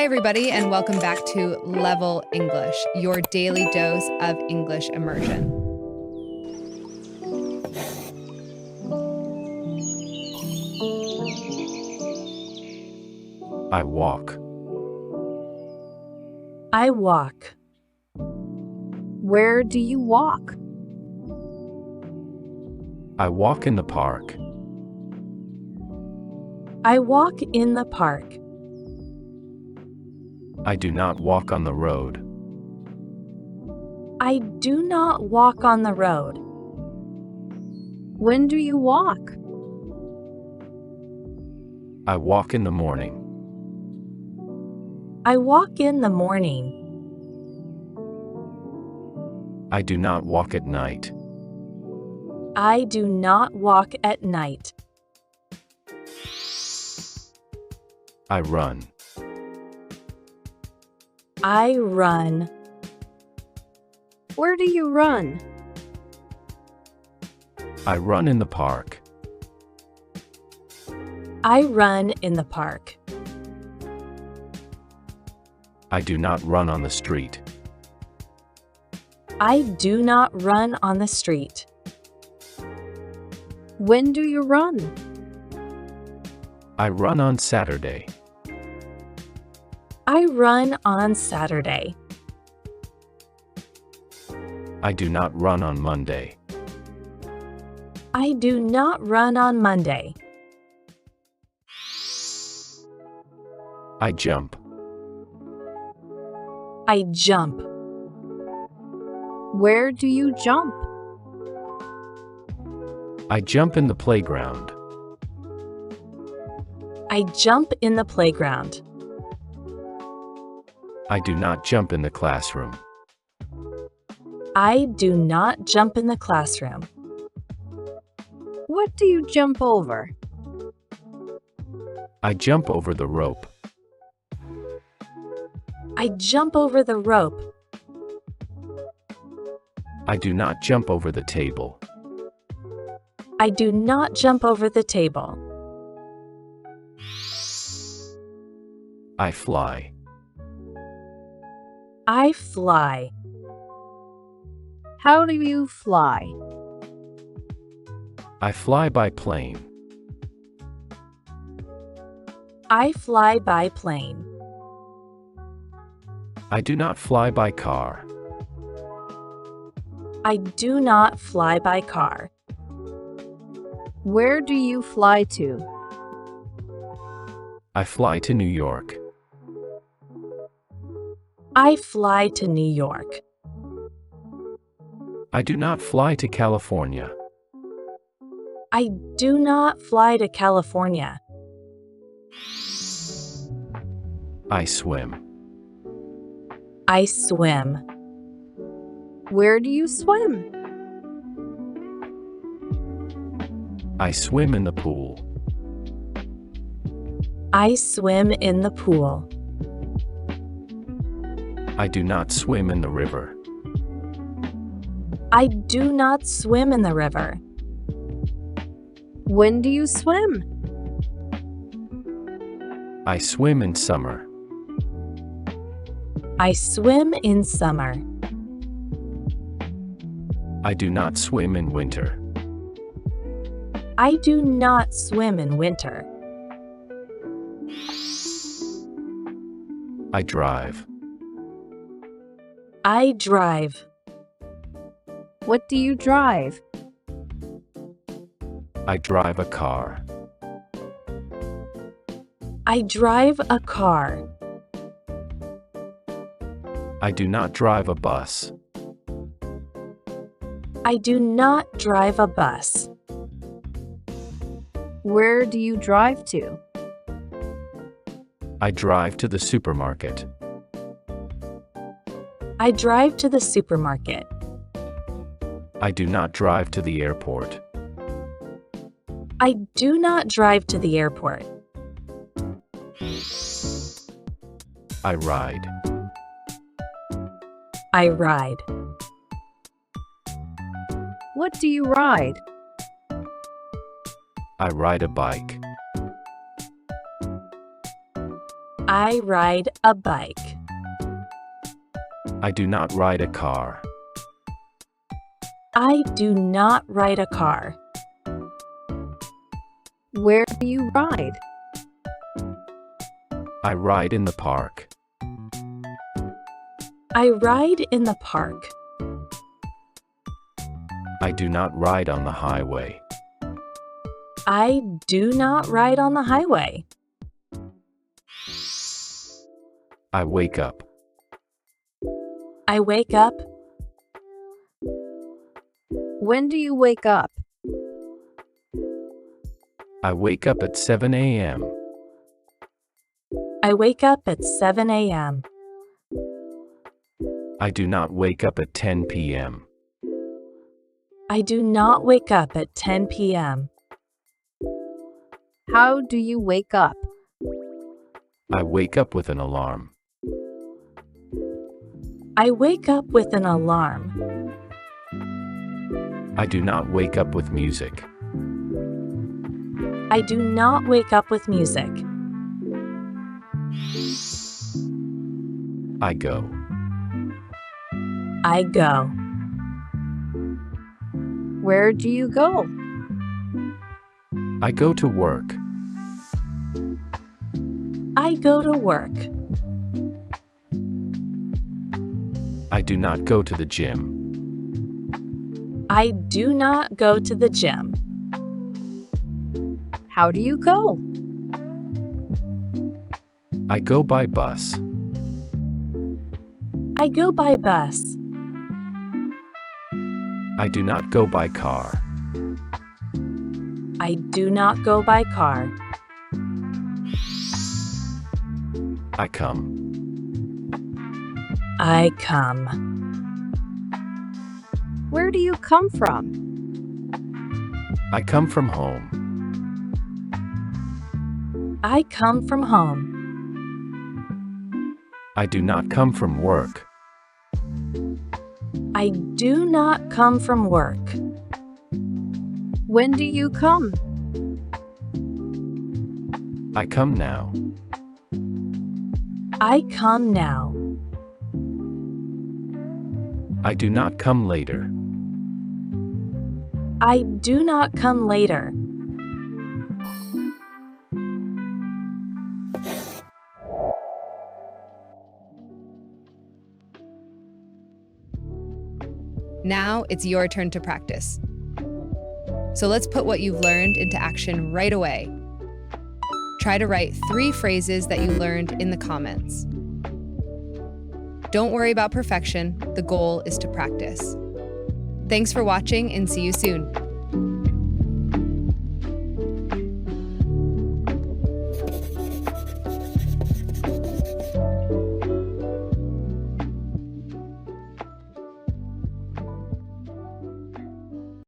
Hi, everybody, and welcome back to Level English, your daily dose of English immersion. I walk. I walk. Where do you walk? I walk in the park. I walk in the park. I do not walk on the road. I do not walk on the road. When do you walk? I walk in the morning. I walk in the morning. I do not walk at night. I do not walk at night. I run. I run. Where do you run? I run in the park. I run in the park. I do not run on the street. I do not run on the street. When do you run? I run on Saturday. I run on Saturday. I do not run on Monday. I do not run on Monday. I jump. I jump. Where do you jump? I jump in the playground. I jump in the playground. I do not jump in the classroom. I do not jump in the classroom. What do you jump over? I jump over the rope. I jump over the rope. I do not jump over the table. I do not jump over the table. I fly. I fly. How do you fly? I fly by plane. I fly by plane. I do not fly by car. I do not fly by car. Where do you fly to? I fly to New York. I fly to New York. I do not fly to California. I do not fly to California. I swim. I swim. Where do you swim? I swim in the pool. I swim in the pool. I do not swim in the river. I do not swim in the river. When do you swim? I swim in summer. I swim in summer. I do not swim in winter. I do not swim in winter. I drive. I drive. What do you drive? I drive a car. I drive a car. I do not drive a bus. I do not drive a bus. Where do you drive to? I drive to the supermarket. I drive to the supermarket. I do not drive to the airport. I do not drive to the airport. I ride. I ride. What do you ride? I ride a bike. I ride a bike. I do not ride a car. I do not ride a car. Where do you ride? I ride in the park. I ride in the park. I do not ride on the highway. I do not ride on the highway. I wake up. I wake up. When do you wake up? I wake up at 7 a.m. I wake up at 7 a.m. I do not wake up at 10 p.m. I do not wake up at 10 p.m. How do you wake up? I wake up with an alarm. I wake up with an alarm. I do not wake up with music. I do not wake up with music. I go. I go. Where do you go? I go to work. I go to work. I do not go to the gym. I do not go to the gym. How do you go? I go by bus. I go by bus. I do not go by car. I do not go by car. I come. I come. Where do you come from? I come from home. I come from home. I do not come from work. I do not come from work. When do you come? I come now. I come now. I do not come later. I do not come later. Now it's your turn to practice. So let's put what you've learned into action right away. Try to write 3 phrases that you learned in the comments. Don't worry about perfection, the goal is to practice. Thanks for watching and see you soon.